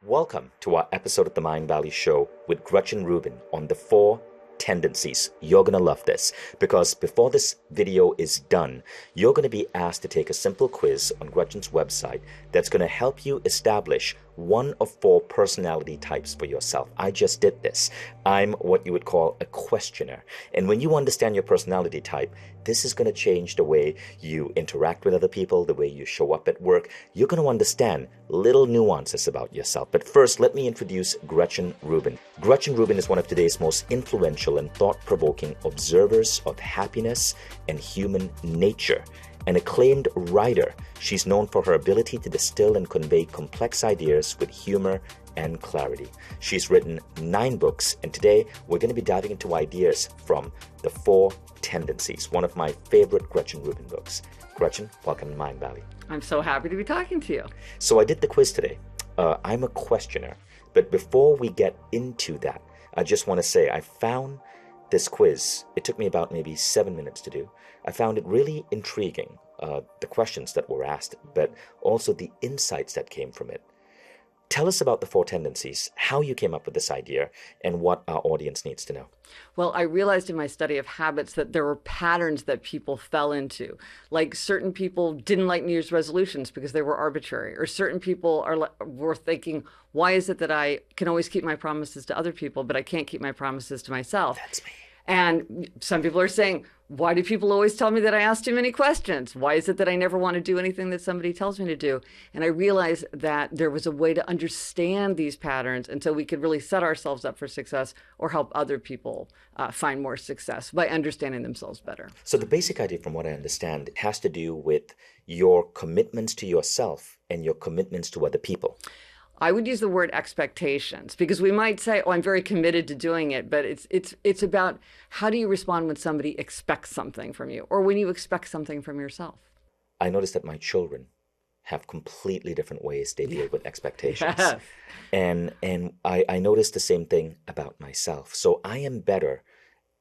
Welcome to our episode of the Mind Valley Show with Gretchen Rubin on the Four Tendencies. You're going to love this because before this video is done, you're going to be asked to take a simple quiz on Gretchen's website that's going to help you establish one of four personality types for yourself. I just did this. I'm what you would call a questioner. And when you understand your personality type, this is going to change the way you interact with other people, the way you show up at work. You're going to understand little nuances about yourself. But first, let me introduce Gretchen Rubin. Gretchen Rubin is one of today's most influential and thought-provoking observers of happiness and human nature. An acclaimed writer, she's known for her ability to distill and convey complex ideas with humor and clarity. She's written 9 books, and today we're going to be diving into ideas from the Four Tendencies, one of my favorite Gretchen Rubin books. Gretchen, welcome to Mind Valley. I'm so happy to be talking to you. So I did the quiz today. I'm a questioner, but before we get into that, I just want to say I found this quiz. It took me about maybe 7 minutes to do. I found it really intriguing, the questions that were asked, but also the insights that came from it. Tell us about the Four Tendencies, how you came up with this idea, and what our audience needs to know. Well, I realized in my study of habits that there were patterns that people fell into. Like certain people didn't like New Year's resolutions because they were arbitrary, or certain people were thinking, why is it that I can always keep my promises to other people, but I can't keep my promises to myself? That's me. And some people are saying, why do people always tell me that I ask too many questions? Why is it that I never want to do anything that somebody tells me to do? And I realized that there was a way to understand these patterns until we could really set ourselves up for success or help other people find more success by understanding themselves better. So the basic idea, from what I understand, has to do with your commitments to yourself and your commitments to other people. I would use the word expectations because we might say, oh, I'm very committed to doing it, but it's about how do you respond when somebody expects something from you or when you expect something from yourself. I noticed that my children have completely different ways they deal with expectations. Yes. And I noticed the same thing about myself. So I am better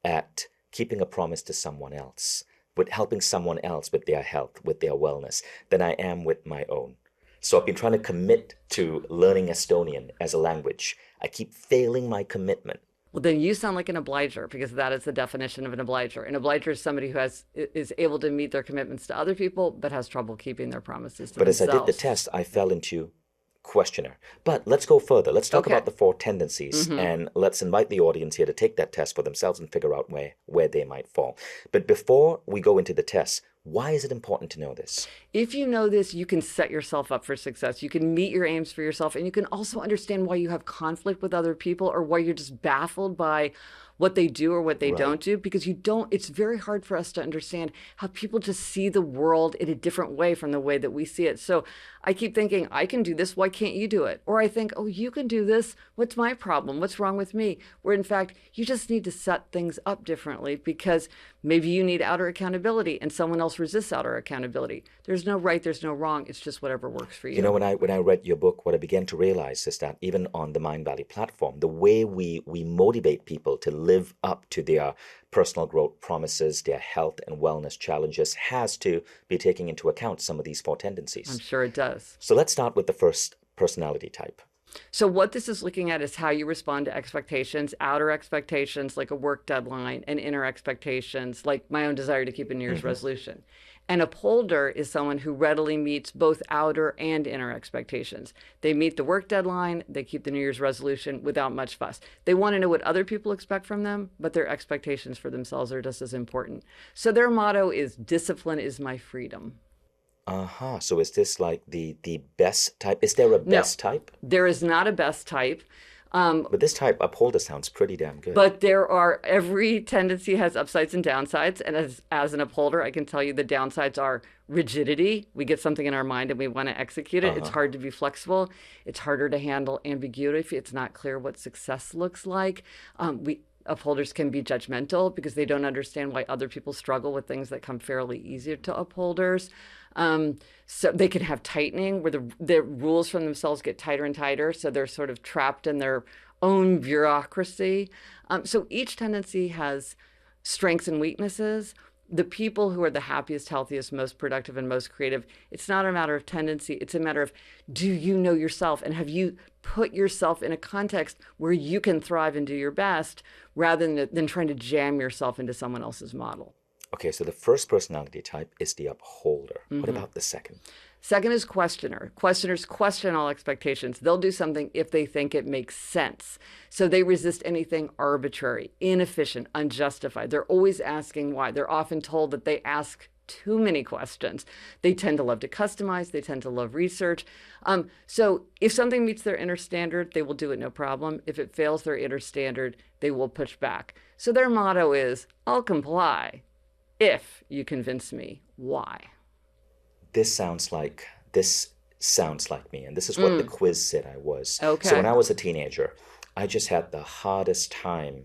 at keeping a promise to someone else, with helping someone else with their health, with their wellness, than I am with my own. So I've been trying to commit to learning Estonian as a language. I keep failing my commitment. Well, then you sound like an obliger because that is the definition of an obliger. An obliger is somebody who is able to meet their commitments to other people but has trouble keeping their promises to themselves. But as I did the test, I fell into questioner. But let's go further. Let's talk about the Four Tendencies, and let's invite the audience here to take that test for themselves and figure out where they might fall. But before we go into the test, why is it important to know this? If you know this, you can set yourself up for success. You can meet your aims for yourself, and you can also understand why you have conflict with other people or why you're just baffled by what they do or what they don't do, because it's very hard for us to understand how people just see the world in a different way from the way that we see it. So I keep thinking, I can do this, why can't you do it? Or I think, oh, you can do this, what's my problem? What's wrong with me? Where in fact, you just need to set things up differently because maybe you need outer accountability and someone else resists outer accountability. There's no right, there's no wrong. It's just whatever works for you. You know, when I read your book, what I began to realize is that even on the Mind Valley platform, the way we motivate people to live up to their personal growth promises, their health and wellness challenges, has to be taking into account some of these four tendencies. I'm sure it does. So let's start with the first personality type. So what this is looking at is how you respond to expectations, outer expectations like a work deadline, and inner expectations like my own desire to keep a New Year's resolution. An upholder is someone who readily meets both outer and inner expectations. They meet the work deadline, they keep the New Year's resolution without much fuss. They want to know what other people expect from them, but their expectations for themselves are just as important. So their motto is, discipline is my freedom. So is this like the best type? Is there a best type? There is not a best type. But this type, upholder, sounds pretty damn good. But every tendency has upsides and downsides. And as an upholder, I can tell you the downsides are rigidity. We get something in our mind and we want to execute it. It's hard to be flexible. It's harder to handle ambiguity. It's not clear what success looks like. Upholders can be judgmental because they don't understand why other people struggle with things that come fairly easy to upholders. So they can have tightening where the rules from themselves get tighter and tighter. So they're sort of trapped in their own bureaucracy. So each tendency has strengths and weaknesses. the people who are the happiest, healthiest, most productive, and most creative, it's not a matter of tendency. It's a matter of, do you know yourself? And have you put yourself in a context where you can thrive and do your best rather than trying to jam yourself into someone else's model? Okay, so the first personality type is the upholder. What about the second? Second is questioner. Questioners question all expectations. They'll do something if they think it makes sense. So they resist anything arbitrary, inefficient, unjustified. They're always asking why. They're often told that they ask too many questions. They tend to love to customize. They tend to love research. So if something meets their inner standard, they will do it no problem. If it fails their inner standard, they will push back. So their motto is, I'll comply if you convince me why. This sounds like me, and this is what the quiz said I was. Okay. So when I was a teenager, I just had the hardest time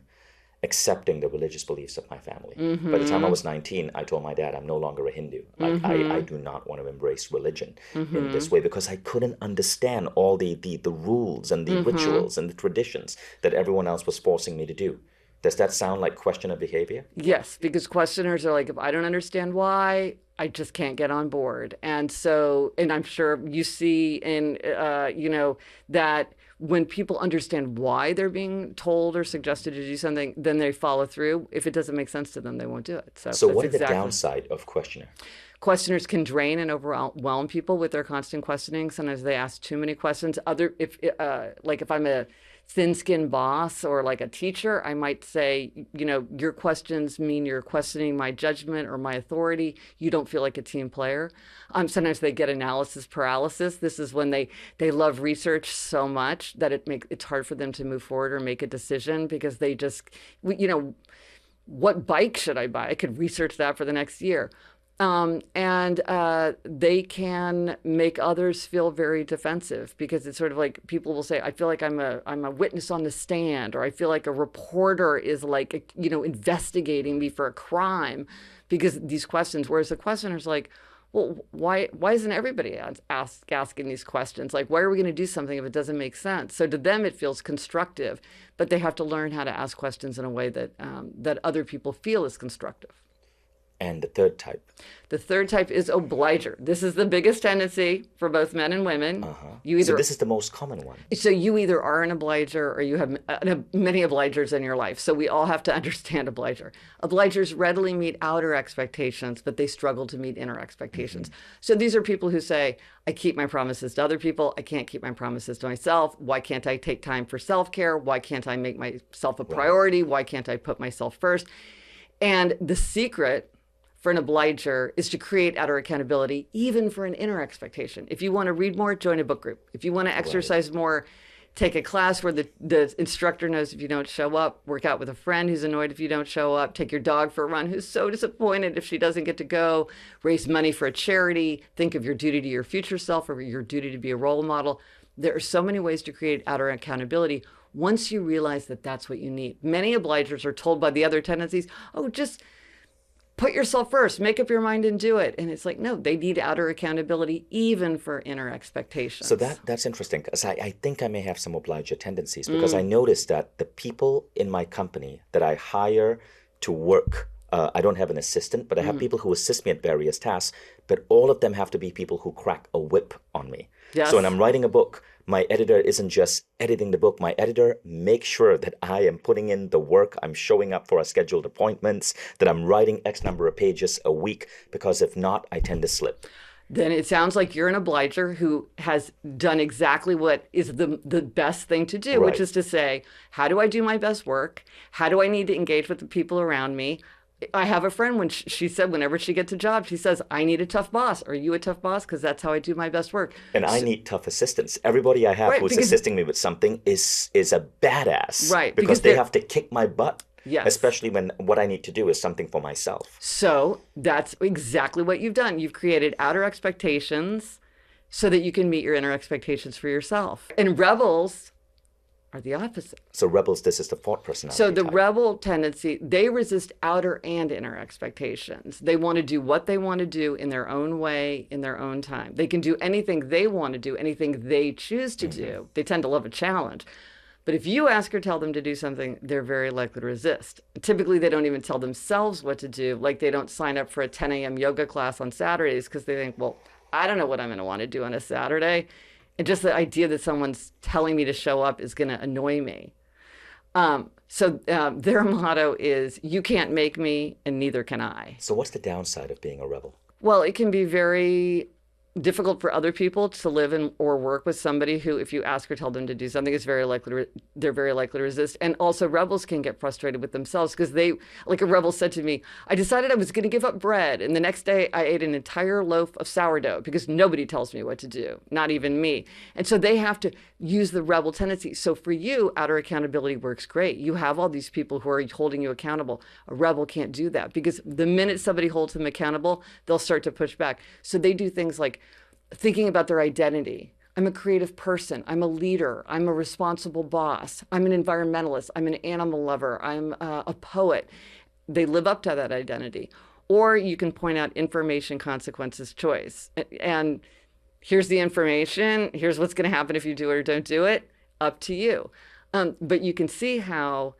accepting the religious beliefs of my family. By the time I was 19, I told my dad I'm no longer a Hindu. I do not want to embrace religion in this way because I couldn't understand all the rules and the rituals and the traditions that everyone else was forcing me to do. Does that sound like questioner behavior? Yes, because questioners are like, if I don't understand why, I just can't get on board. And so, and I'm sure you see in, that when people understand why they're being told or suggested to do something, then they follow through. If it doesn't make sense to them, they won't do it. So what is the downside of questioner? Questioners can drain and overwhelm people with their constant questioning. Sometimes they ask too many questions. If I'm a thin-skinned boss or like a teacher, I might say, your questions mean you're questioning my judgment or my authority. You don't feel like a team player. Sometimes they get analysis paralysis. This is when they love research so much that it's hard for them to move forward or make a decision because they just, what bike should I buy? I could research that for the next year. They can make others feel very defensive because it's sort of like people will say, I feel like I'm a witness on the stand, or I feel like a reporter is like, investigating me for a crime because these questions, whereas the questioner's like, well, why isn't everybody asking these questions? Like, why are we going to do something if it doesn't make sense? So to them, it feels constructive, but they have to learn how to ask questions in a way that other people feel is constructive. And the third type? The third type is obliger. This is the biggest tendency for both men and women. So this is the most common one. So you either are an obliger or you have many obligers in your life. So we all have to understand obliger. Obligers readily meet outer expectations, but they struggle to meet inner expectations. So these are people who say, I keep my promises to other people. I can't keep my promises to myself. Why can't I take time for self-care? Why can't I make myself a priority? Why can't I put myself first? And the secret for an obliger is to create outer accountability, even for an inner expectation. If you want to read more, join a book group. If you want to exercise more, take a class where the instructor knows if you don't show up, work out with a friend who's annoyed if you don't show up, take your dog for a run who's so disappointed if she doesn't get to go, raise money for a charity, think of your duty to your future self or your duty to be a role model. There are so many ways to create outer accountability once you realize that that's what you need. Many obligers are told by the other tendencies, oh, just put yourself first, make up your mind and do it. And it's like, no, they need outer accountability even for inner expectations. So that's interesting because I think I may have some obliger tendencies because I noticed that the people in my company that I hire to work, I don't have an assistant, but I have people who assist me at various tasks, but all of them have to be people who crack a whip on me. Yes. So when I'm writing a book, my editor isn't just editing the book. My editor makes sure that I am putting in the work, I'm showing up for our scheduled appointments, that I'm writing X number of pages a week, because if not, I tend to slip. Then it sounds like you're an obliger who has done exactly what is the best thing to do, which is to say, how do I do my best work? How do I need to engage with the people around me? I have a friend when she said whenever she gets a job, she says, I need a tough boss. Are you a tough boss? Because that's how I do my best work. And I need tough assistants. Everybody I have who's assisting me with something is a badass. Right. Because they have to kick my butt. Yes. Especially when what I need to do is something for myself. So that's exactly what you've done. You've created outer expectations so that you can meet your inner expectations for yourself. And rebels are the opposite. So rebels, this is the fourth personality So the type. rebel tendency, they resist outer and inner expectations. They want to do what they want to do in their own way, in their own time. They can do anything they want to do, anything they choose to do. They tend to love a challenge. But if you ask or tell them to do something, they're very likely to resist. Typically, they don't even tell themselves what to do. Like they don't sign up for a 10 a.m. yoga class on Saturdays because they think, well, I don't know what I'm going to want to do on a Saturday. And just the idea that someone's telling me to show up is going to annoy me. So their motto is, you can't make me and neither can I. So what's the downside of being a rebel? Well, it can be very difficult for other people to live in or work with somebody who, if you ask or tell them to do something, is they're very likely to resist. And also rebels can get frustrated with themselves because like a rebel said to me, I decided I was going to give up bread. And the next day I ate an entire loaf of sourdough because nobody tells me what to do, not even me. And so they have to use the rebel tendency. So for you, outer accountability works great. You have all these people who are holding you accountable. A rebel can't do that because the minute somebody holds them accountable, they'll start to push back. So they do things like thinking about their identity. I'm a creative person. I'm a leader. I'm a responsible boss. I'm an environmentalist. I'm an animal lover. I'm a poet. They live up to that identity. Or you can point out information, consequences, choice. And here's the information. Here's what's going to happen if you do it or don't do it. Up to you. But you can see how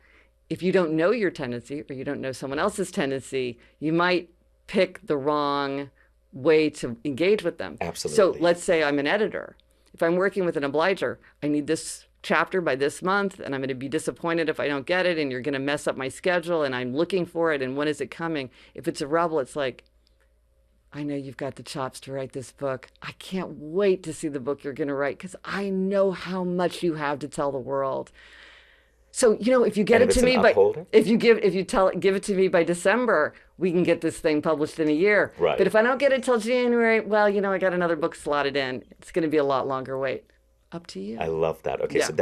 if you don't know your tendency or you don't know someone else's tendency, you might pick the wrong way to engage with them. Absolutely. So let's say I'm an editor. If I'm working with an obliger, I need this chapter by this month, and I'm going to be disappointed if I don't get it, and you're going to mess up my schedule, and I'm looking for it, and when is it coming? If it's a rebel, it's like, I know you've got the chops to write this book. I can't wait to see the book you're going to write because I know how much you have to tell the world. So, if you get it to me give it to me by December, we can get this thing published in a year. Right. But if I don't get it till January, well, I got another book slotted in. It's going to be a lot longer wait. Up to you. I love that. Okay, Yeah. so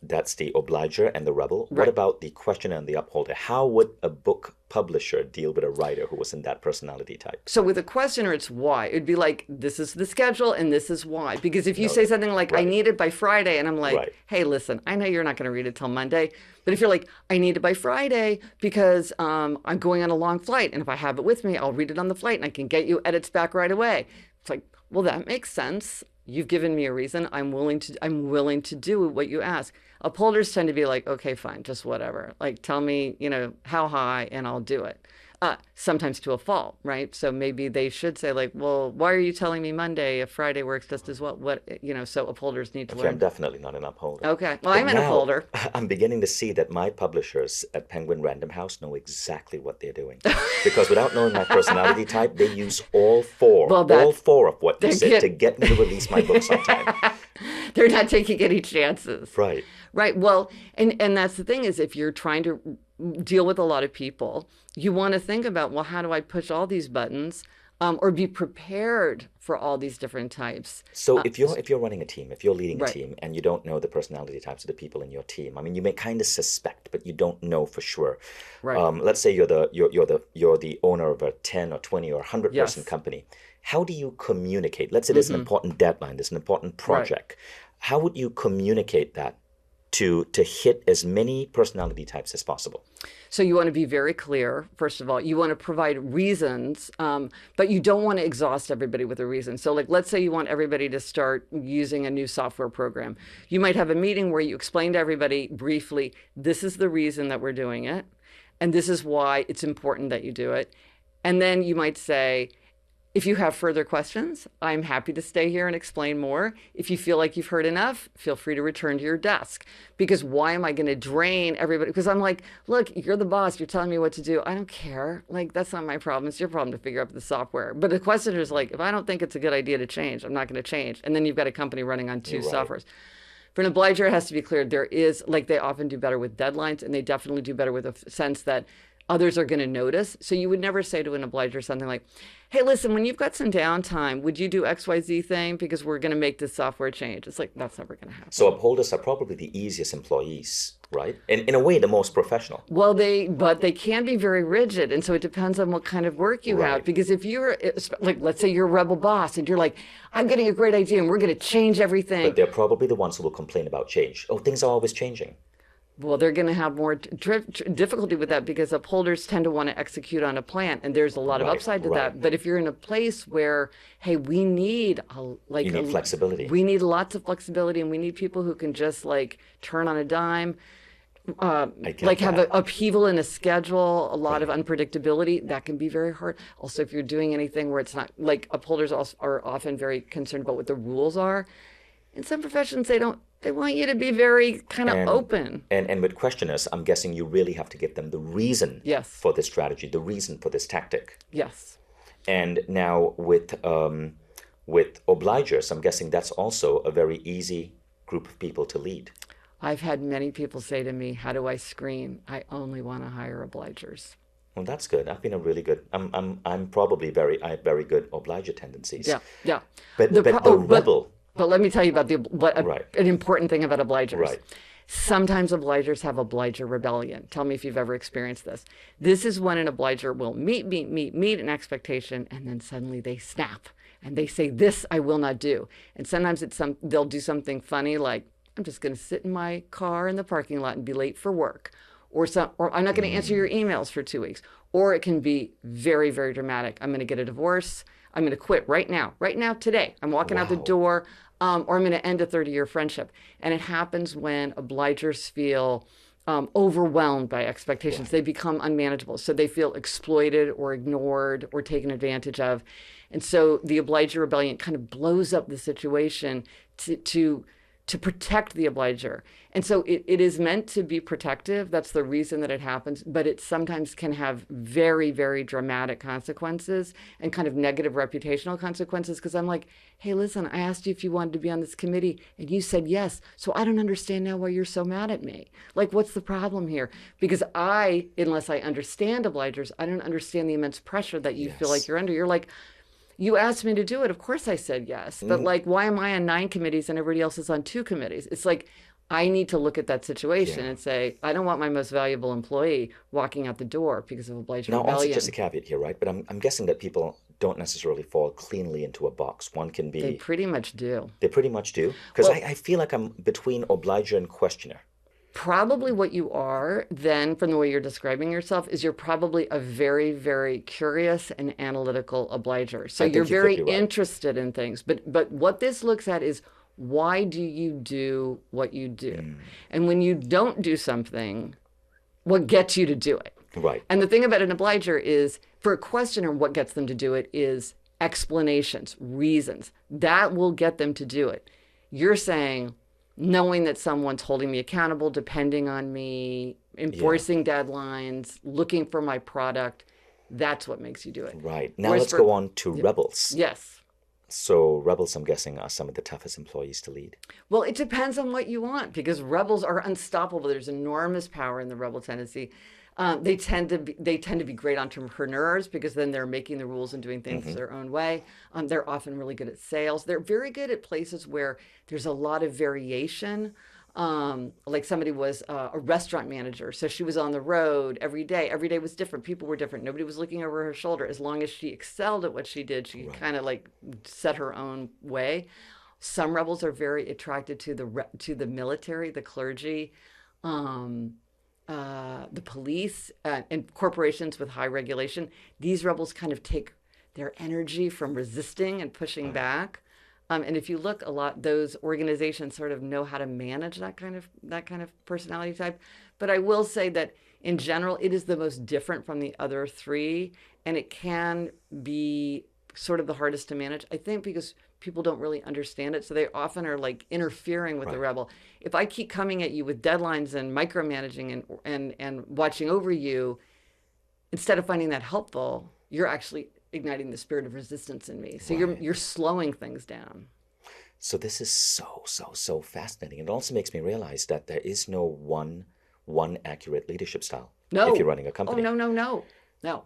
that's the obliger and the rebel. What Right. about the questioner and the upholder? How would a book publisher deal with a writer who was in that personality type? So with a questioner, it's why. It'd be like, this is the schedule and this is why. Because if you say something like, I need it by Friday, and I'm like, Right. hey, listen, I know you're not going to read it till Monday. But if you're like, I need it by Friday because I'm going on a long flight. And if I have it with me, I'll read it on the flight and I can get you edits back right away. It's like, well, that makes sense. You've given me a reason. I'm willing to do what you ask. Upholders tend to be like, okay, fine, just whatever. Like, tell me, how high, and I'll do it. Sometimes to a fault, right? So maybe they should say like, well, why are you telling me Monday if Friday works just as well? So upholders need to Okay, learn. I'm definitely not an upholder. Okay, well, But I'm an now, upholder. I'm beginning to see that my publishers at Penguin Random House know exactly what they're doing. Because without knowing my personality type, they use all four of what you said to get me to release my books on time. They're not taking any chances. Right. Right. Well, and that's the thing is if you're trying to deal with a lot of people, you want to think about, well, how do I push all these buttons or be prepared for all these different types? So if you're running a team, if you're leading a Right. team and you don't know the personality types of the people in your team, I mean, you may kind of suspect, but you don't know for sure. Right. Let's say you're the owner of a 10 or 20 or 100 person Yes. company. How do you communicate? Let's say there's an important deadline, there's an important project. How would you communicate that to hit as many personality types as possible? So you want to be very clear, first of all. You want to provide reasons, but you don't want to exhaust everybody with a reason. So like, let's say you want everybody to start using a new software program. You might have a meeting where you explain to everybody briefly, this is the reason that we're doing it, and this is why it's important that you do it. And then you might say, if you have further questions, I'm happy to stay here and explain more. If you feel like you've heard enough, feel free to return to your desk. Because why am I going to drain everybody? Because I'm like, look, you're the boss. You're telling me what to do. I don't care. Like, that's not my problem. It's your problem to figure out the software. But the questioner is like, if I don't think it's a good idea to change, I'm not going to change. And then you've got a company running on two softwares. For an obliger, it has to be clear. There is, like, they often do better with deadlines, and they definitely do better with a sense that others are going to notice. So you would never say to an obliger something like, hey, listen, when you've got some downtime, would you do XYZ thing? Because we're going to make this software change. It's like, that's never going to happen. So upholders are probably the easiest employees, right? In a way, the most professional. Well, but they can be very rigid. And so it depends on what kind of work you have. Because if you're, like, let's say you're a rebel boss and you're like, I'm getting a great idea and we're going to change everything. But they're probably the ones who will complain about change. Oh, things are always changing. Well, they're going to have more difficulty with that because upholders tend to want to execute on a plan, and there's a lot of Right, upside to right. that. But if you're in a place where, hey, we need You need flexibility. we need lots of flexibility, and we need people who can just like turn on a dime, I get like have that. an upheaval in a schedule, a lot of unpredictability, that can be very hard. Also, if you're doing anything where it's not like upholders also are often very concerned about what the rules are. In some professions, they want you to be very kind of And open. and with questioners, I'm guessing you really have to give them the reason Yes. for this strategy, the reason for this tactic. Yes. And now with obligers, I'm guessing that's also a very easy group of people to lead. I've had many people say to me, "How do I screen? I only want to hire obligers." Well, that's good. I've been a really good. I'm probably I have very good obliger tendencies. Yeah, yeah. But The but pro- the oh, but- rebel, But let me tell you about Right. an important thing about obligers. Right. Sometimes obligers have obliger rebellion. Tell me if you've ever experienced this. This is when an obliger will meet an expectation, and then suddenly they snap and they say, "This I will not do." And sometimes they'll do something funny like, "I'm just going to sit in my car in the parking lot and be late for work," or "I'm not going to answer your emails for 2 weeks." Or it can be very, very dramatic. "I'm going to get a divorce. I'm going to quit right now, today. I'm walking out the Wow. door, or I'm going to end a 30-year friendship." And it happens when obligers feel overwhelmed by expectations. They become unmanageable. So they feel exploited or ignored or taken advantage of. And so the Obliger Rebellion kind of blows up the situation to protect the obliger. And so it is meant to be protective. That's the reason that it happens. But it sometimes can have very, very dramatic consequences and kind of negative reputational consequences. Because I'm like, "Hey, listen, I asked you if you wanted to be on this committee and you said yes. So I don't understand now why you're so mad at me. Like, what's the problem here?" Because unless I understand obligers, I don't understand the immense pressure that you feel Yes. like you're under. You're like, "You asked me to do it. Of course I said yes. But like, why am I on 9 committees and everybody else is on 2 committees?" It's like, I need to look at that situation Yeah. and say, I don't want my most valuable employee walking out the door because of obliger Now, also rebellion. just a caveat here, right? But I'm guessing that people don't necessarily fall cleanly into a box. One can They be. pretty much do. They pretty much do. Because Well- I feel like I'm between obliger and questioner. Probably what you are then, from the way you're describing yourself, is you're probably a very, very curious and analytical obliger. So I think you're you very could be right. interested in things. But what this looks at is, why do you do what you do? And when you don't do something, what gets you to do it? Right. And the thing about an obliger is, for a questioner, what gets them to do it is explanations, reasons. That will get them to do it. You're saying, knowing that someone's holding me accountable, depending on me, enforcing deadlines, looking for my product, that's what makes you do it. Right. Now Whereas let's for- go on to rebels. Yes. So rebels, I'm guessing, are some of the toughest employees to lead. Well, it depends on what you want, because rebels are unstoppable. There's enormous power in the rebel tendency. They tend to be great entrepreneurs because then they're making the rules and doing things their own way. They're often really good at sales. They're very good at places where there's a lot of variation. Like somebody was a restaurant manager, so she was on the road every day. Every day was different. People were different. Nobody was looking over her shoulder. As long as she excelled at what she did, she kind of like set her own way. Some rebels are very attracted to the military, the clergy, the police, and corporations with high regulation. These rebels kind of take their energy from resisting and pushing back. And if you look a lot, those organizations sort of know how to manage that kind of personality type. But I will say that in general, it is the most different from the other 3, and it can be sort of the hardest to manage, I think, because people don't really understand it. So they often are like interfering with the rebel. If I keep coming at you with deadlines and micromanaging and watching over you, instead of finding that helpful, you're actually igniting the spirit of resistance in me. So you're slowing things down. So this is so fascinating. It also makes me realize that there is no one accurate leadership style. No. If you're running a company. Oh, no.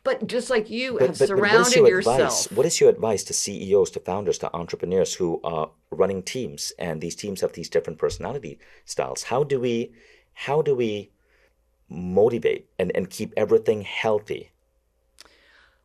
But just like you have But what is surrounded your yourself. advice? What is your advice to CEOs, to founders, to entrepreneurs who are running teams, and these teams have these different personality styles? How do we motivate and keep everything healthy?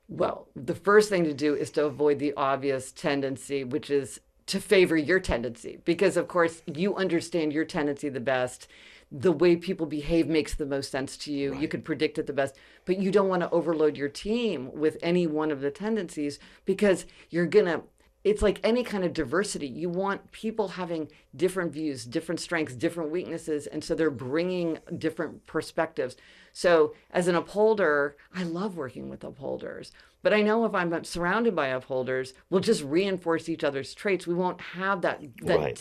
Well, the first thing to do is to avoid the obvious tendency, which is to favor your tendency, because of course you understand your tendency the best. The way people behave makes the most sense to you. You can predict it the best, but you don't want to overload your team with any one of the tendencies, because you're going to, it's like any kind of diversity. You want people having different views, different strengths, different weaknesses. And so they're bringing different perspectives. So as an upholder, I love working with upholders. But I know if I'm surrounded by upholders, we'll just reinforce each other's traits. We won't have that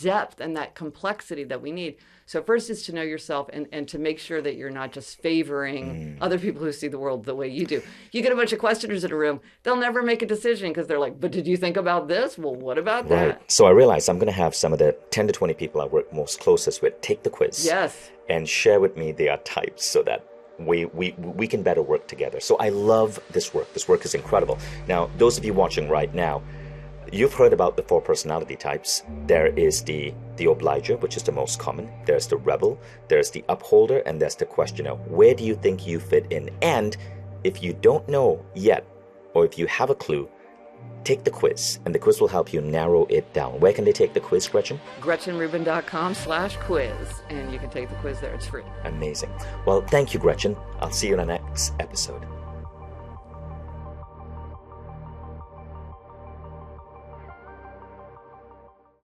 depth and that complexity that we need. So first is to know yourself and to make sure that you're not just favoring other people who see the world the way you do. You get a bunch of questioners in a room, they'll never make a decision because they're like, but did you think about this? Well, what about that? Right. So I realized I'm going to have some of the 10 to 20 people I work most closest with take the quiz. Yes. And share with me their types so that we can better work together. So I love this work. This work is incredible. Now, those of you watching right now, you've heard about the 4 personality types. There is the obliger, which is the most common. There's the rebel, there's the upholder, and there's the questioner. Where do you think you fit in? And if you don't know yet, or if you have a clue, take the quiz, and the quiz will help you narrow it down. Where can they take the quiz, Gretchen? GretchenRubin.com/quiz, and you can take the quiz there. It's free. Amazing. Well, thank you, Gretchen. I'll see you in the next episode.